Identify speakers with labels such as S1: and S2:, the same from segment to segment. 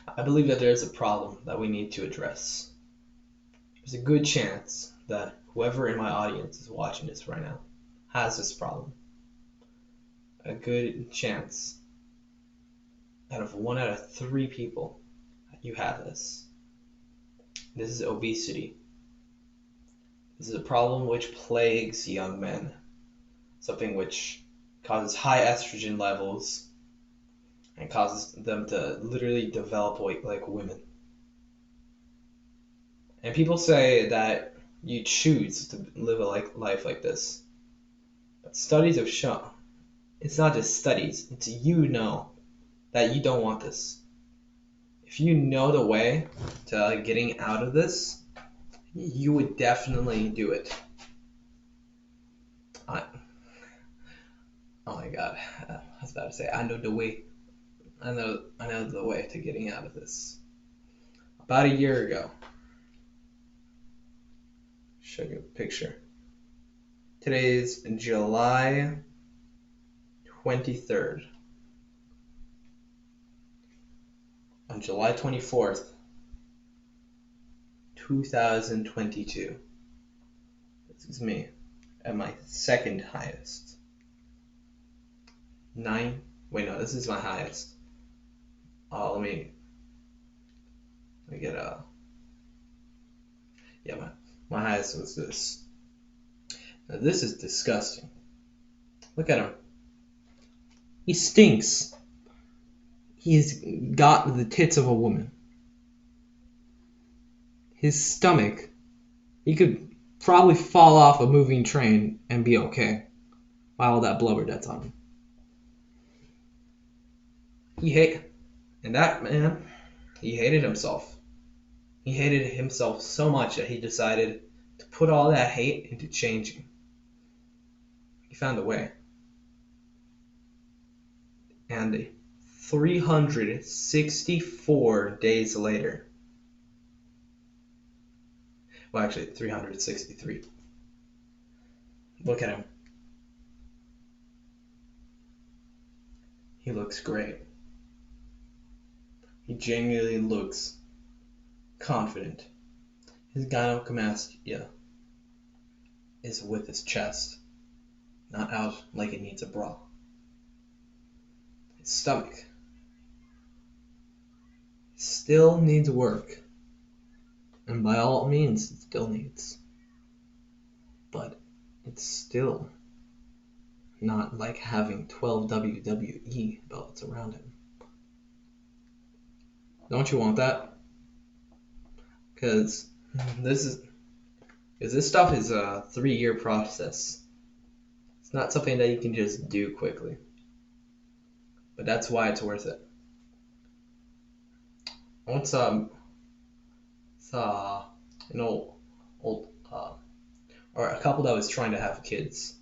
S1: I believe that there's a problem that we need to address. There's a good chance that whoever in my audience is watching this right now has this problem. A good chance out of 1 out of 3 people you have this. This is obesity. This is a problem which plagues young men, something which causes high estrogen levels and causes them to literally develop like women. And people say that you choose to live a life like this. But studies have shown, it's not just studies, it's you know that you don't want this. If you know the way to getting out of this, you would definitely do it. I, oh my god, I was about to say, I know the way. I know the way to getting out of this. About a year ago, show you a picture. Today is July 23rd. On July 24th, 2022. This is me at my second highest. This is my highest. Let me get my highest was this. Now this is disgusting. Look at him. He stinks. He's got the tits of a woman. His stomach, he could probably fall off a moving train and be okay. By all that blubber that's on him. And that man, he hated himself. He hated himself so much that he decided to put all that hate into changing. He found a way. And 364 days later, well, actually 363. Look at him. He looks great. He genuinely looks confident. His gynecomastia is with his chest, not out like it needs a bra. His stomach still needs work, and by all means it still needs, but it's still not like having 12 WWE belts around him. Don't you want that? Because this stuff is a 3-year process. It's not something that you can just do quickly. But that's why it's worth it. I once saw an old or a couple that was trying to have kids,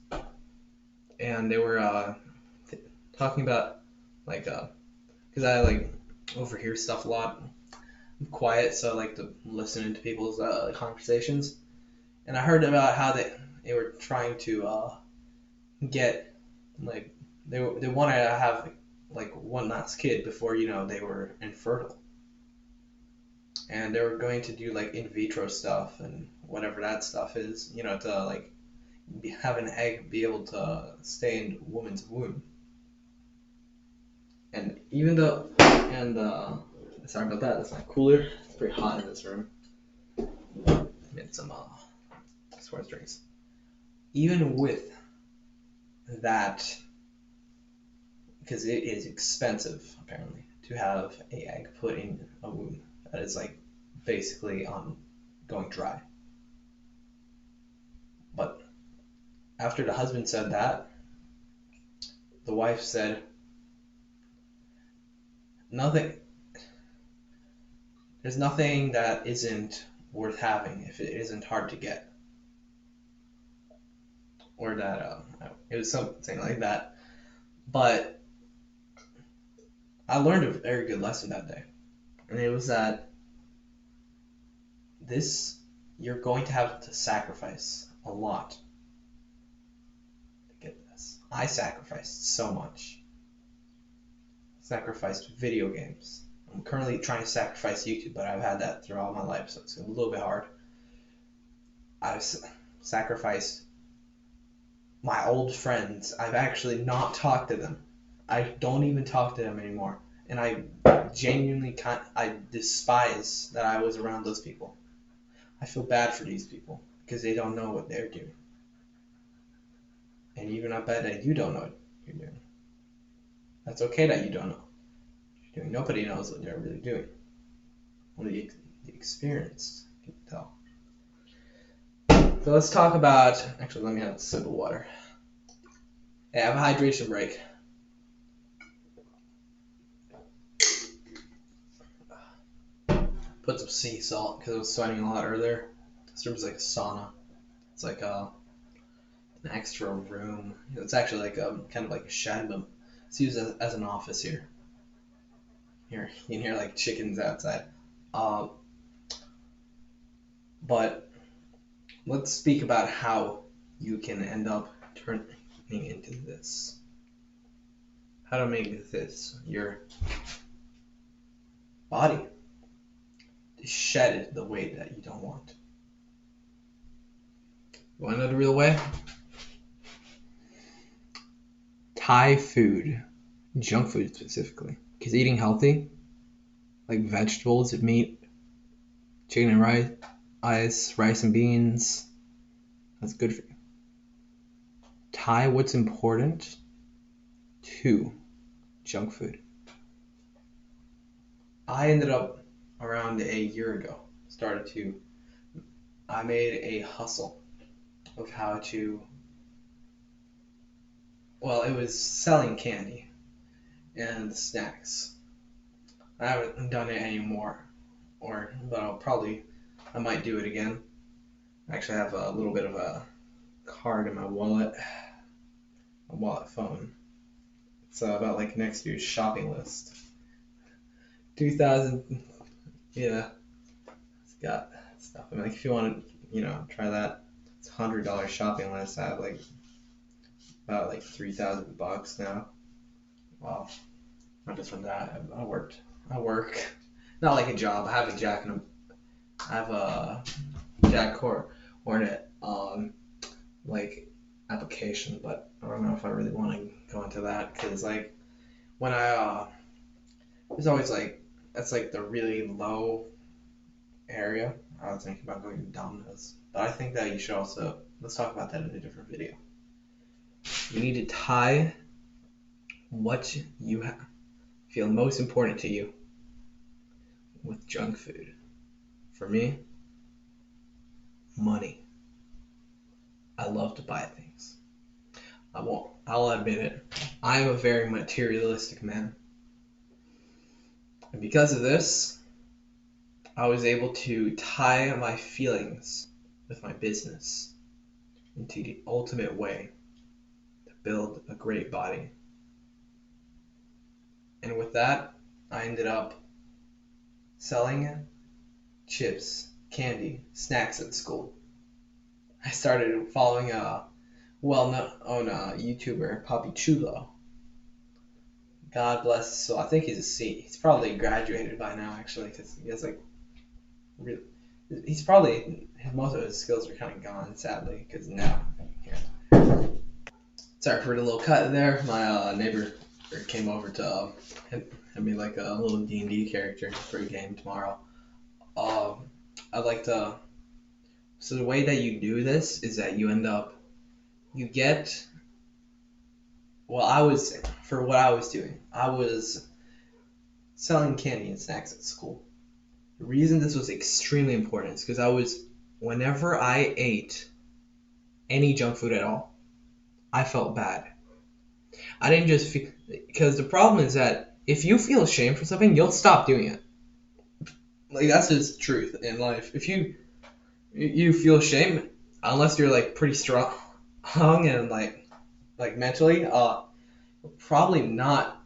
S1: and they were talking about because I overhear stuff a lot. I'm quiet, so I like to listen into people's conversations. And I heard about how they were trying to get they wanted to have one last kid before they were infertile, and they were going to do in vitro stuff and whatever that stuff is, to have an egg be able to stay in a woman's womb. And even though sorry about that, that's my cooler. It's pretty hot in this room. I made some sports drinks. Even with that, because it is expensive apparently to have an egg put in a womb that is basically going dry. But after the husband said that, the wife said, there's nothing that isn't worth having if it isn't hard to get. Or that, it was something like that. But I learned a very good lesson that day. And it was that you're going to have to sacrifice a lot to get this. I sacrificed so much. Sacrificed video games. I'm currently trying to sacrifice YouTube, but I've had that throughout my life, so it's a little bit hard. I've sacrificed my old friends. I've actually not talked to them. I don't even talk to them anymore. And I genuinely I despise that I was around those people. I feel bad for these people because they don't know what they're doing. And even I bet that you don't know what you're doing. That's okay that you don't know what you're doing. Nobody knows what they're really doing. Only the experienced can tell. So let's talk about, actually let me have a sip of water. Hey, have a hydration break. Put some sea salt because I was sweating a lot earlier. This room's like a sauna. It's like an extra room. It's actually like kind of like a shed, but it's used as an office here. Here you can hear like chickens outside. But let's speak about how you can end up turning into this. How to make this your body to shed the weight that you don't want. You want to know the real way? Thai food, junk food specifically, because eating healthy, like vegetables, meat, chicken and rice and beans, that's good for you. Tie what's important to junk food. I ended up around a year ago, I made a hustle of how to, well, it was selling candy and snacks. I haven't done it anymore, but I might do it again. I actually have a little bit of a card in my wallet phone. It's about like next year's shopping list. 2000, yeah, it's got stuff. I mean, like if you want to, try that, it's $100 shopping list. I have like about like $3,000 now. Wow, not just from that. I work, not like a job. I have a Jack Hornet like application, but I don't know if I really want to go into that because like when it's always like that's like the really low area. I was thinking about going to Domino's, but I think that you should also, let's talk about that in a different video. You need to tie what you feel most important to you with junk food. For me, money. I love to buy things. I'll admit it. I am a very materialistic man. And because of this, I was able to tie my feelings with my business into the ultimate way to build a great body. And with that, I ended up selling chips, candy, snacks at school. I started following a well-known YouTuber, Papi Chulo. God bless his soul. I think he's a C. He's probably graduated by now, actually, because he has like really. He's probably most of his skills are kind of gone, sadly, because now. Here. Sorry for the little cut there. My neighbor came over to hit me like a little D&D character for a game tomorrow. I'd like to. So the way that you do this is that you get. Well, for what I was doing, I was selling candy and snacks at school. The reason this was extremely important is because whenever I ate any junk food at all, I felt bad. I didn't just feel, because the problem is that if you feel ashamed for something, you'll stop doing it. Like, that's just the truth in life. If you feel shame, unless you're like pretty strong and like mentally, you'll probably not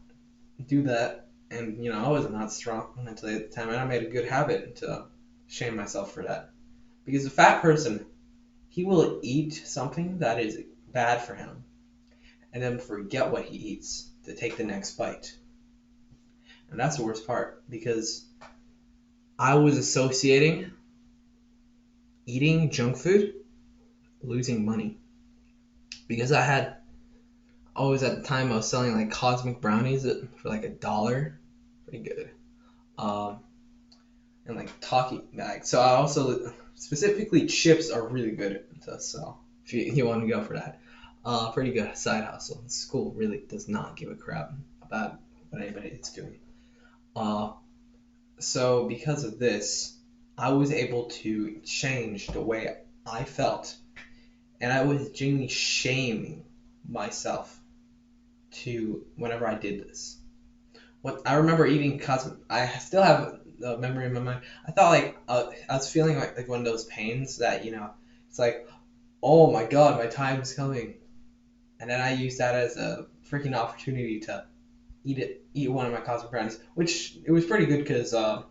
S1: do that. And I was not strong mentally at the time, and I made a good habit to shame myself for that. Because a fat person, he will eat something that is bad for him, and then forget what he eats to take the next bite. And that's the worst part because I was associating eating junk food, losing money. Because at the time, I was selling like cosmic brownies for like $1. Pretty good. Um, and like talkie bags. So I also, specifically chips are really good to sell if you want to go for that. Pretty good side hustle. School really does not give a crap about what anybody is doing. Uh, so because of this, I was able to change the way I felt, and I was genuinely shaming myself to whenever I did this. What I remember eating cosmic, I still have the memory in my mind. I thought like I was feeling like one of those pains that it's like, oh my god, my time is coming, and then I used that as a freaking opportunity to eat one of my cosmic brownies, which it was pretty good because what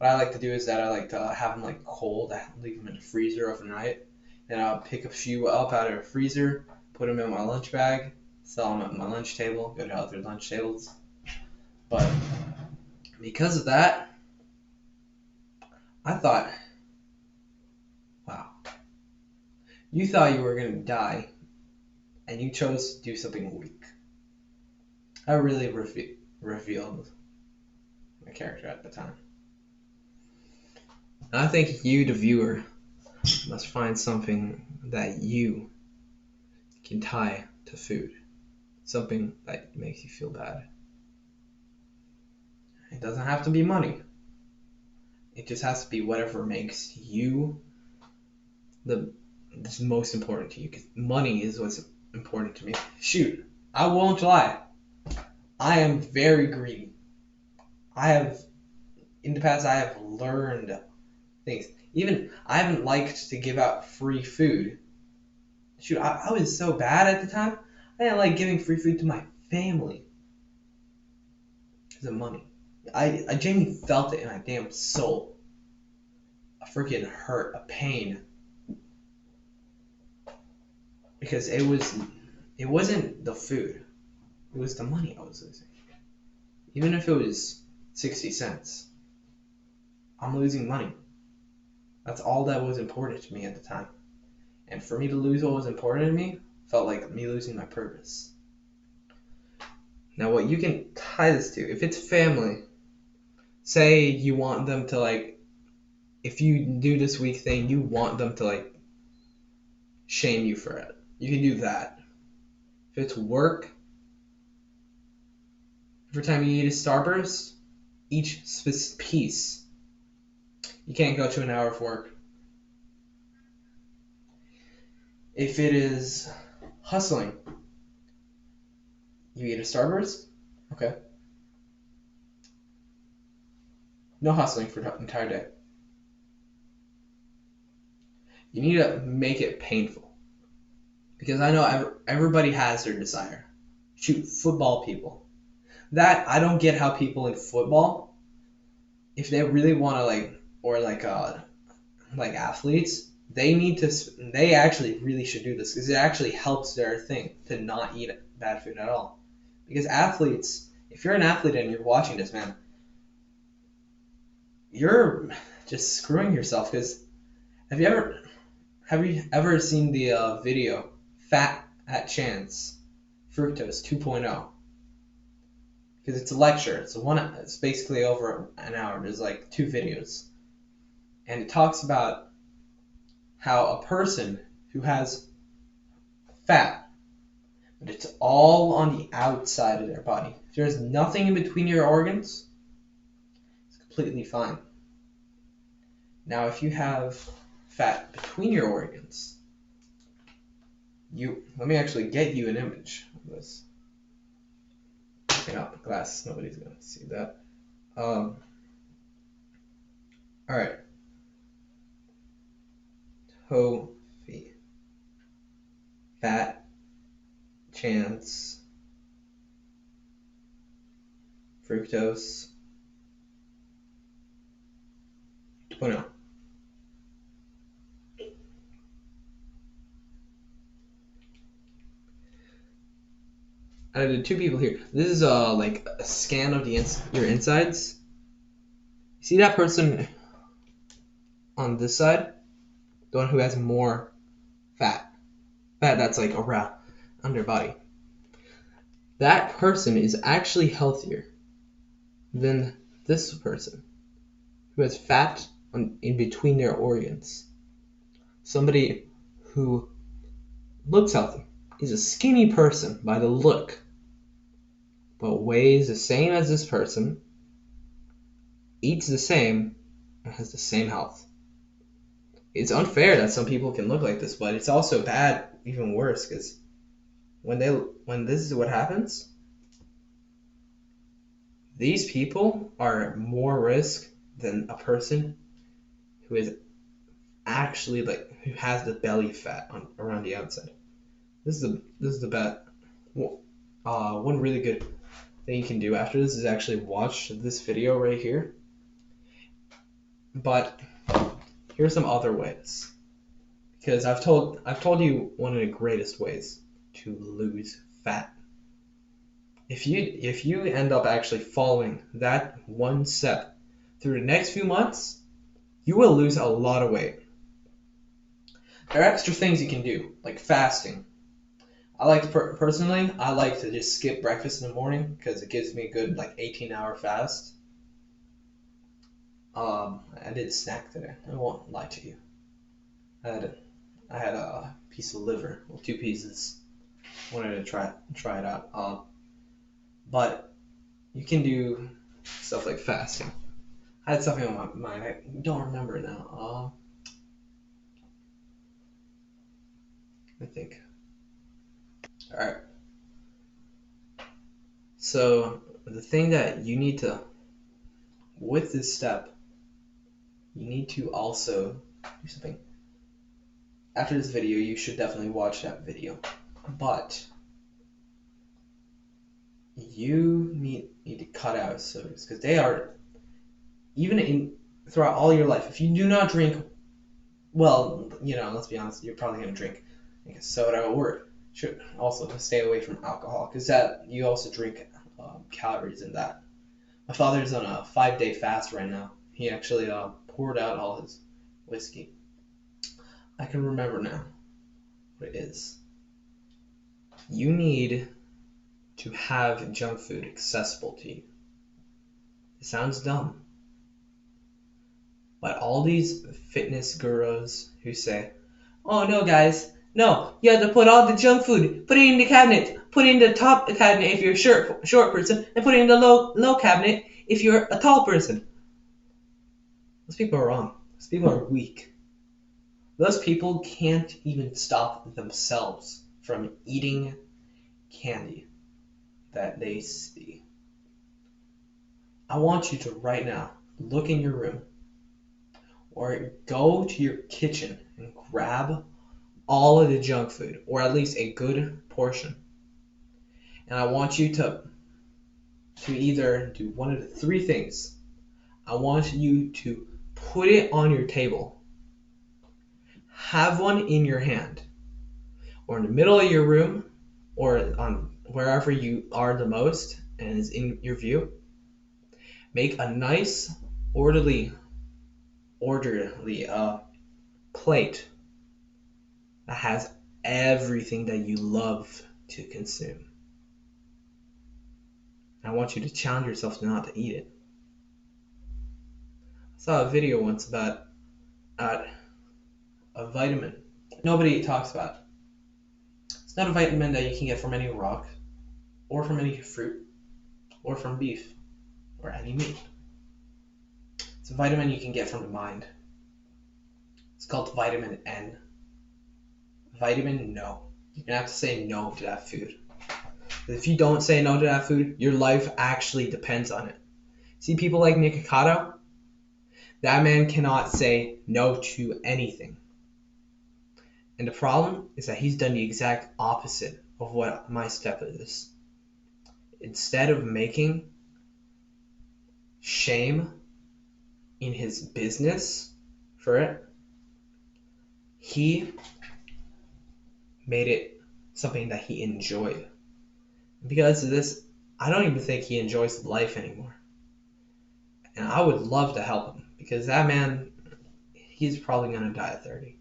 S1: I like to do is that I like to have them like cold, I leave them in the freezer overnight, and I'll pick a few up out of the freezer, put them in my lunch bag, sell them at my lunch table, go to other lunch tables. But because of that, I thought, wow, you thought you were going to die, and you chose to do something weak. I really revealed my character at the time. And I think you, the viewer, must find something that you can tie to food. Something that makes you feel bad. It doesn't have to be money. It just has to be whatever makes you the most important to you. Because money is what's important to me. Shoot, I won't lie. I am very greedy. In the past, I have learned things. Even I haven't liked to give out free food. Shoot, I was so bad at the time. I didn't like giving free food to my family because of money. I genuinely felt it in my damn soul. A freaking hurt, a pain. Because it wasn't the food. It was the money I was losing. Even if it was 60 cents, I'm losing money. That's all that was important to me at the time. And for me to lose what was important to me felt like me losing my purpose. Now, what you can tie this to, if it's family, say you want them to like, if you do this week thing, you want them to like shame you for it. You can do that. If it's work, every time you eat a Starburst, each piece, you can't go to an hour of work. If it is hustling, you eat a Starburst, okay. No hustling for the entire day. You need to make it painful. Because I know everybody has their desire. Shoot, football people. That, I don't get how people in football, if they really want to like athletes, they actually really should do this because it actually helps their thing to not eat bad food at all. Because athletes, if you're an athlete and you're watching this, man, you're just screwing yourself. Because have you ever seen the video Fat at Chance Fructose 2.0? Because it's a lecture. It's basically over an hour. There's like 2 videos, and it talks about how a person who has fat, but it's all on the outside of their body. If there's nothing in between your organs, it's completely fine. Now, if you have fat between your organs, let me actually get you an image of this. Taking out the glasses, nobody's gonna see that. All right. Tofi. Fat Chance Fructose 2.0. I did two people here. This is like a scan of your insides. See that person on this side? The one who has more fat. Fat that's like around on their body. That person is actually healthier than this person who has fat in between their organs. Somebody who looks healthy is a skinny person by the look, but weighs the same as this person, eats the same, and has the same health. It's unfair that some people can look like this, but it's also bad, even worse, because when this is what happens, these people are more risk than a person who is actually who has the belly fat around the outside. This is the bad. One really good thing you can do after this is actually watch this video right here. But here's some other ways, because I've told you one of the greatest ways to lose fat. If you end up actually following that one step through the next few months, you will lose a lot of weight. There are extra things you can do, like fasting. I like to personally, I like to just skip breakfast in the morning because it gives me a good 18-hour fast. I did snack today. I won't lie to you. I had a piece of liver, well, 2 pieces. Wanted to try it out. But you can do stuff like fasting. I had something on my mind. I don't remember now. Let me think. All right. So the thing that you need to, with this step, you need to also do something. After this video, you should definitely watch that video. But you need to cut out sodas, because they are, even throughout all your life, if you do not drink, well, let's be honest, you're probably going to drink like a soda, or should also stay away from alcohol, because that you also drink calories in that. My father's on a 5-day fast right now. He actually poured out all his whiskey. I can remember now what it is. You need to have junk food accessible to you. It sounds dumb, but all these fitness gurus who say, "Oh no, guys, no, you have to put all the junk food, put it in the cabinet, put it in the top cabinet if you're a short person, and put it in the low cabinet if you're a tall person." Those people are wrong. Those people are weak. Those people can't even stop themselves from eating candy that they see. I want you to right now look in your room or go to your kitchen and grab all of the junk food, or at least a good portion. And I want you to either do one of the 3 things. I want you to put it on your table. Have one in your hand, or in the middle of your room, or on wherever you are the most and is in your view. Make a nice, orderly plate that has everything that you love to consume. I want you to challenge yourself not to eat it. I saw a video once about a vitamin nobody talks about. It's not a vitamin that you can get from any rock, or from any fruit, or from beef, or any meat. It's a vitamin you can get from the mind. It's called vitamin N. Vitamin no. You're going to have to say no to that food. If you don't say no to that food, your life actually depends on it. See people like Nick Cotto? That man cannot say no to anything. And the problem is that he's done the exact opposite of what my step is. Instead of making shame in his business for it, he made it something that he enjoyed. Because of this, I don't even think he enjoys life anymore. And I would love to help him because that man, he's probably going to die at 30.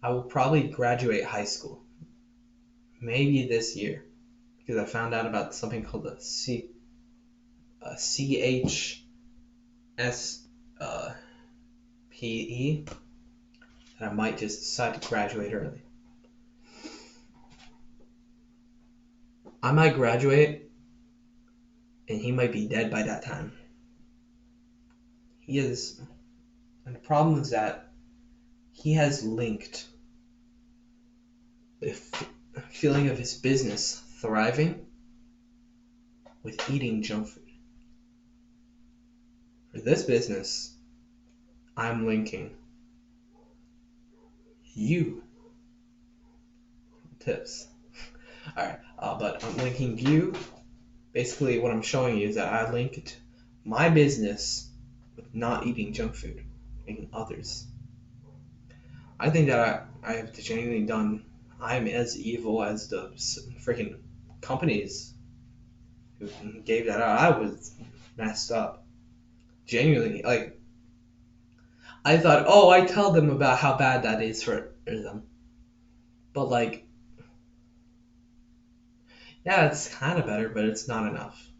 S1: I will probably graduate high school, maybe this year, because I found out about something called the CHSPE that I might just decide to graduate early. I might graduate and he might be dead by that time. He is, and the problem is that he has linked the feeling of his business thriving with eating junk food. For this business, I'm linking you. Tips. Alright, but I'm linking you. Basically, what I'm showing you is that I linked my business with not eating junk food, making others. I think that I have genuinely done. I'm as evil as the freaking companies who gave that out. I was messed up. Genuinely, like, I thought, oh, I tell them about how bad that is for them. But, like, yeah, it's kind of better, but it's not enough.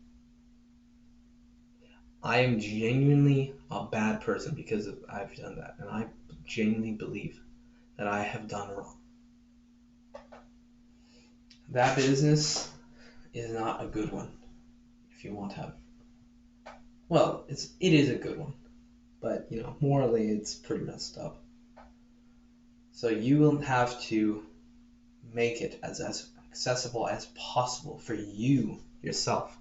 S1: I am genuinely a bad person because I've done that. And I genuinely believe that I have done wrong. That business is not a good one if you want to have. Well, it is a good one. But, morally it's pretty messed up. So you will have to make it as accessible as possible for you yourself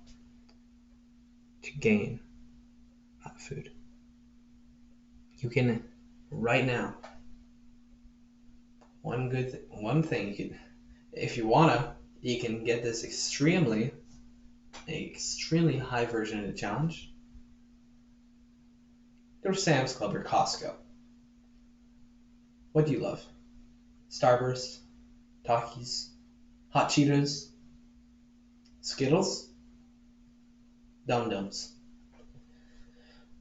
S1: to gain that food. You can right now. One thing you can, if you wanna, you can get this extremely high version of the challenge. Go to Sam's Club or Costco. What do you love? Starburst, Takis, Hot Cheetos, Skittles, Dum Dums.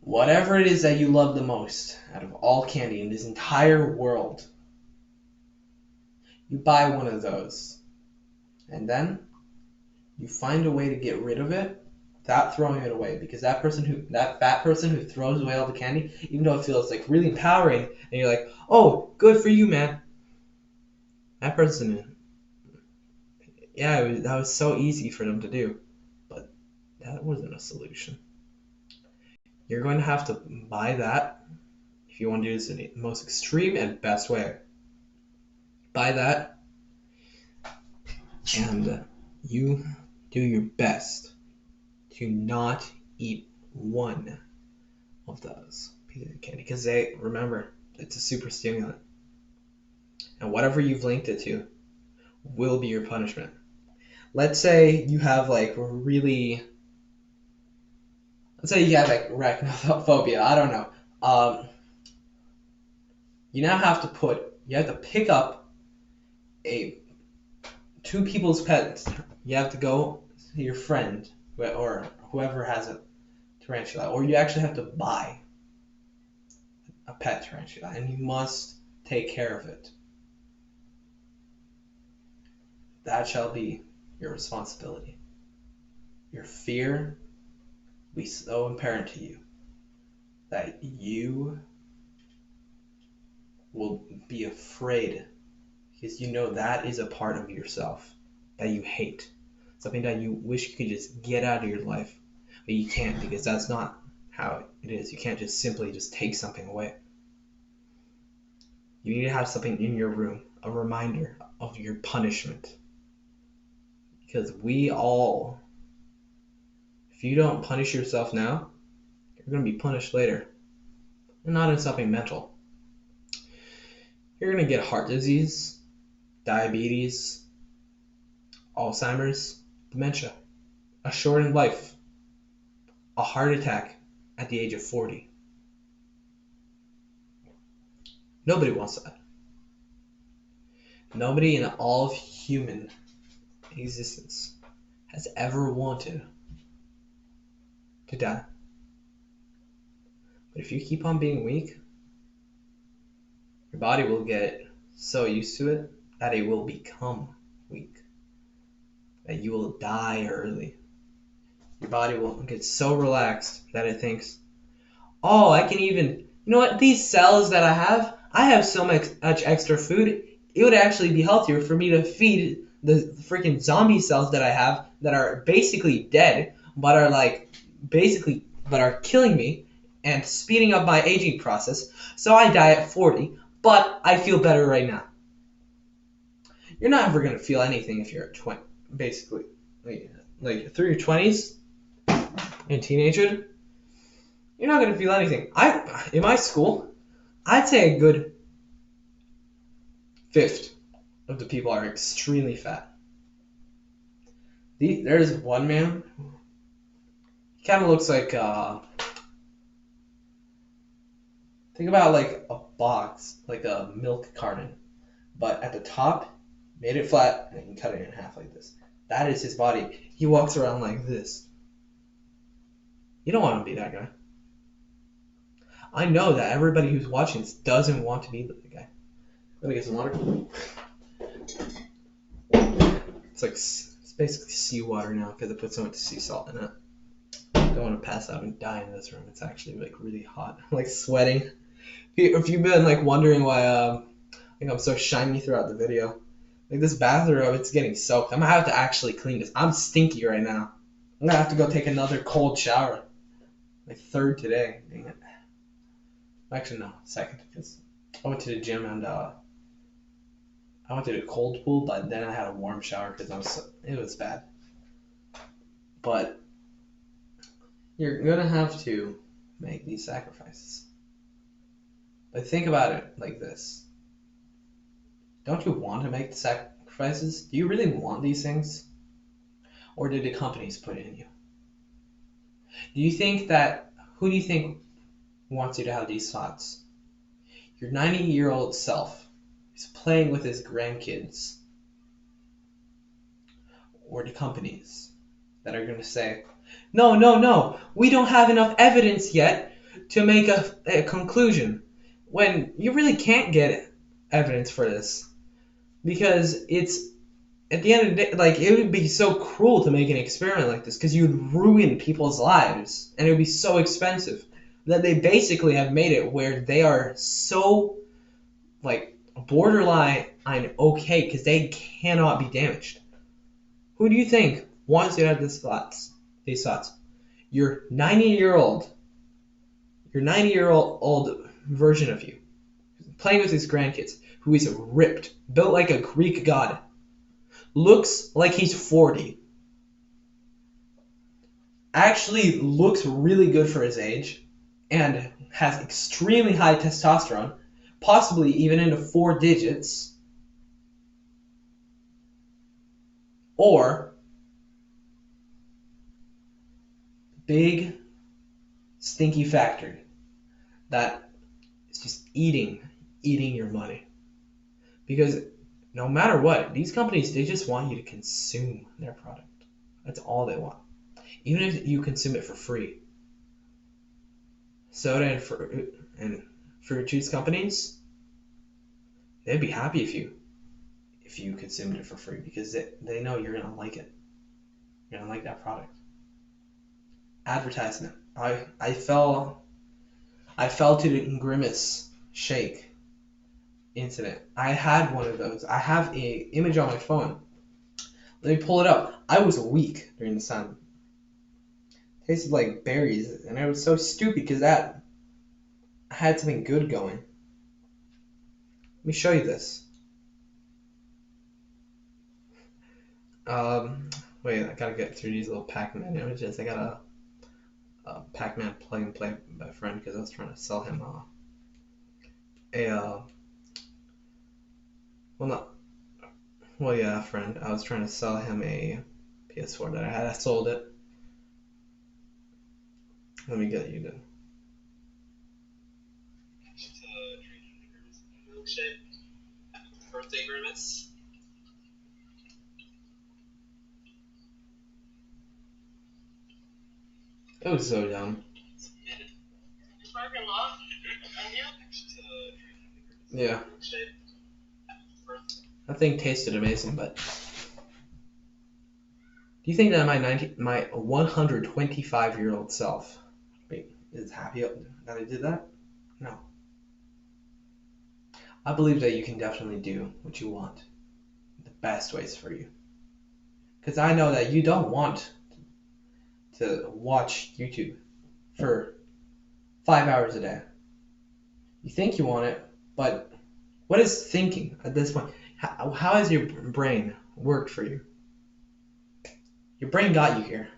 S1: Whatever it is that you love the most out of all candy in this entire world, you buy one of those. And then you find a way to get rid of it without throwing it away. Because that fat person who throws away all the candy, even though it feels like really empowering, and you're like, oh, good for you, man. That person, yeah, that was so easy for them to do. But that wasn't a solution. You're going to have to buy that if you want to do this in the most extreme and best way. Buy that, and you do your best to not eat one of those pieces of candy, because remember, it's a super stimulant, and whatever you've linked it to will be your punishment. Let's say you have like arachnophobia. I don't know. You now have to pick up two people's pets. You have to go to your friend or whoever has a tarantula, or you actually have to buy a pet tarantula, and you must take care of it. That shall be your responsibility. Your fear will be so apparent to you that you will be afraid, because you know that is a part of yourself that you hate. Something that you wish you could just get out of your life, but you can't, because that's not how it is. You can't just simply just take something away. You need to have something in your room, a reminder of your punishment. Because if you don't punish yourself now, you're going to be punished later. And not in something mental. You're going to get heart disease, diabetes, Alzheimer's, dementia, a shortened life, a heart attack at the age of 40. Nobody wants that. Nobody in all of human existence has ever wanted to die. But if you keep on being weak, your body will get so used to it that it will become weak, that you will die early. Your body will get so relaxed that it thinks, oh, I can even, you know what, these cells that I have so much extra food, it would actually be healthier for me to feed the freaking zombie cells that I have that are basically dead, but are but are killing me and speeding up my aging process, so I die at 40, but I feel better right now. You're not ever going to feel anything if you're at 20, basically. Like through your 20s, in teenagehood, you're not going to feel anything. In my school, I'd say a good fifth of the people are extremely fat. There's one man, he kind of looks like, think about like a box, like a milk carton, but at the top, made it flat, and you can cut it in half like this. That is his body. He walks around like this. You don't want to be that guy. I know that everybody who's watching this doesn't want to be the guy. Let me get some water. It's basically seawater now because I put so much sea salt in it. I don't want to pass out and die in this room. It's actually like really hot. I'm like sweating. If you've been like wondering why I think I'm so shiny throughout the video, like this bathroom, it's getting soaked. I'm gonna have to actually clean this. I'm stinky right now. I'm gonna have to go take another cold shower. My third today. Dang it. Actually, no, second, because I went to the gym and I went to the cold pool, but then I had a warm shower because it was bad. But you're gonna have to make these sacrifices. But think about it like this. Don't you want to make the sacrifices? Do you really want these things? Or did the companies put it in you? Who do you think wants you to have these thoughts? Your 90-year-old self is playing with his grandkids, or the companies that are going to say, no, we don't have enough evidence yet to make a conclusion, when you really can't get evidence for this, because it's, at the end of the day, like, it would be so cruel to make an experiment like this, because you'd ruin people's lives, and it would be so expensive, that they basically have made it where they are so, like, borderline okay, because they cannot be damaged. Who do you think wants you to have these thoughts? Your 90-year-old version of you, playing with his grandkids, who is ripped, built like a Greek god, looks like he's 40, actually looks really good for his age, and has extremely high testosterone, possibly even into 4 digits, or big stinky factory that is just eating your money. Because no matter what, these companies, they just want you to consume their product. That's all they want. Even if you consume it for free. Soda and fruit juice companies, they'd be happy if you consumed it for free, because they know you're gonna like it. You're gonna like that product. Advertisement. I fell to the Grimace shake incident. I had one of those. I have an image on my phone. Let me pull it up. I was weak during the sun. It tasted like berries, and I was so stupid because that had something good going. Let me show you this. Wait, I gotta get through these little Pac-Man images. I got a Pac-Man plug and play by a friend because I was trying to sell him a friend. I was trying to sell him a PS4 that I had. I sold it. Let me get you the birthday Grimace. It was so dumb. Yeah. That thing tasted amazing, but do you think that my 125-year-old self is happy that I did that? No. I believe that you can definitely do what you want. The best ways for you. Because I know that you don't want to watch YouTube for 5 hours a day. You think you want it, but what is thinking at this point? How has your brain worked for you? Your brain got you here.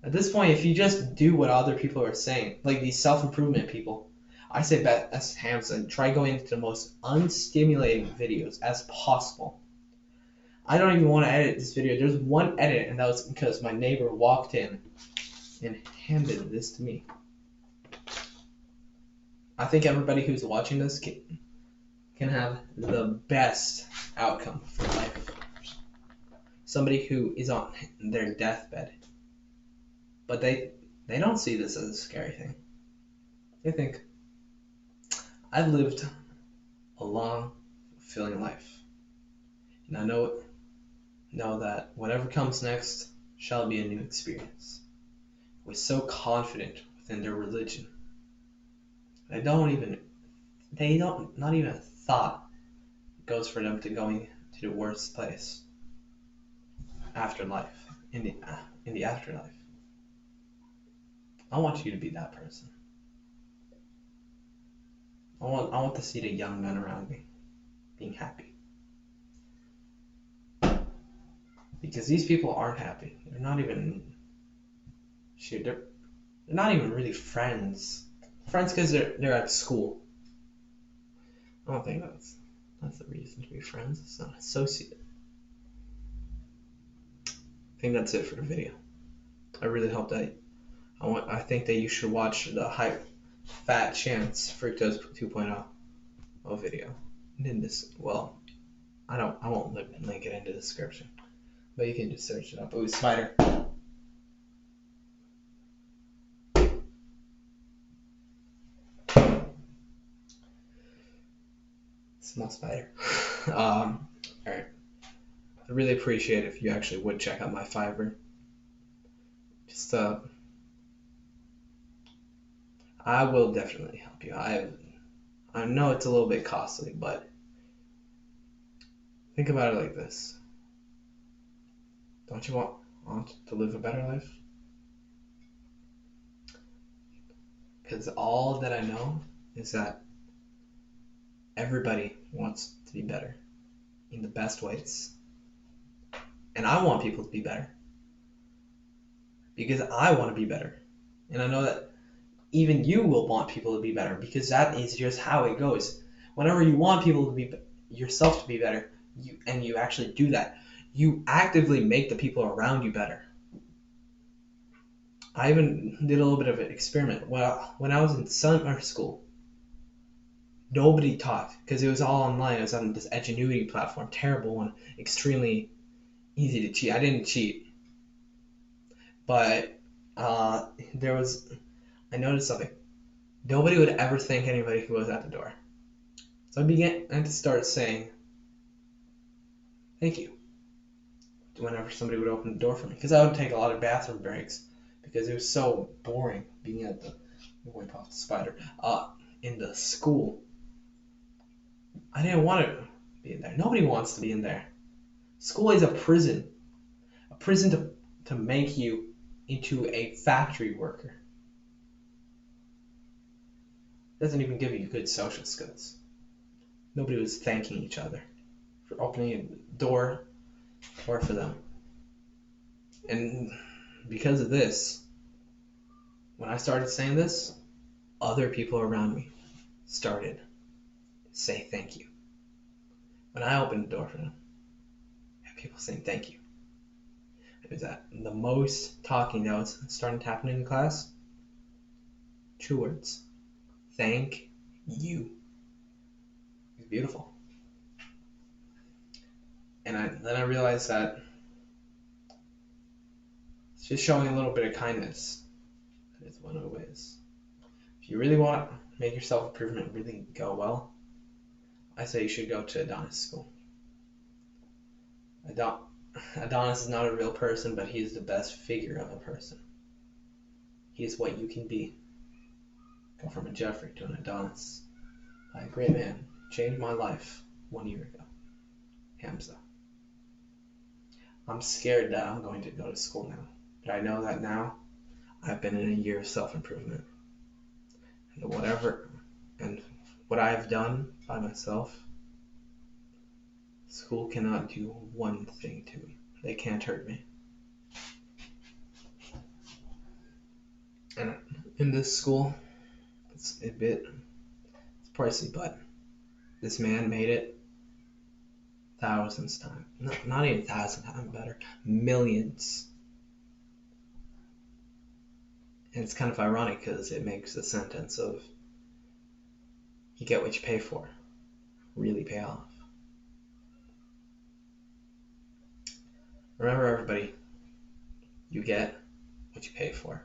S1: At this point, if you just do what other people are saying, like these self-improvement people, I say Beth Hansen, try going into the most unstimulating videos as possible. I don't even want to edit this video. There's one edit, and that was because my neighbor walked in and handed this to me. I think everybody who's watching this can have the best outcome for life. Somebody who is on their deathbed, but they don't see this as a scary thing. They think, I've lived a long, fulfilling life, and I know that whatever comes next shall be a new experience. Was so confident within their religion. Not even a thought goes for them to going to the worst place, afterlife, in the afterlife. I want you to be that person. I want to see the young men around me being happy. Because these people aren't happy. They're not even they're not even really friends. Friends because they're at school. I don't think that's the reason to be friends. It's not associate. I think that's it for the video. I really hope that I think that you should watch the High Fat Chance Fructose 2.0 video. In this, well, I won't link it in the description, but you can just search it up. It was Spider. Small spider. Alright. I really appreciate it if you actually would check out my Fiverr. Just I will definitely help you. I know it's a little bit costly, but think about it like this. Don't you want to live a better life? Because all that I know is that everybody wants to be better in the best ways. And I want people to be better. Because I want to be better. And I know that even you will want people to be better, because that is just how it goes. Whenever you want people to be yourself to be better, you actually do that, you actively make the people around you better. I even did a little bit of an experiment. When I was in summer school, nobody taught because it was all online. It was on this Edgenuity platform, terrible one, extremely easy to cheat. I didn't cheat, but I noticed something. Nobody would ever thank anybody who was at the door. So I had to start saying thank you whenever somebody would open the door for me, because I would take a lot of bathroom breaks because it was so boring being at the wipe off the spider in the school. I didn't want to be in there. Nobody wants to be in there. School is a prison to make you into a factory worker. It doesn't even give you good social skills. Nobody was thanking each other for opening a door or for them. And because of this, when I started saying this, other people around me started to say thank you. When I opened the door for them, I had people saying thank you. It was that the most talking that was starting to happen in class. 2 words. Thank you. It's beautiful. And then I realized that it's just showing a little bit of kindness is one of the ways. If you really want to make your self-improvement really go well, I say you should go to Adonis School. Adonis is not a real person, but he is the best figure of a person. He is what you can be. Go from a Jeffrey to an Adonis. By a great man. Changed my life 1 year ago. Hamza. I'm scared that I'm going to go to school now. But I know that now I've been in a year of self-improvement. And what I've done by myself, school cannot do one thing to me. They can't hurt me. And in this school, it's pricey, but this man made it thousands times. Not even thousands times better. Millions. And it's kind of ironic because it makes the sentence of you get what you pay for really pay off. Remember, everybody, you get what you pay for.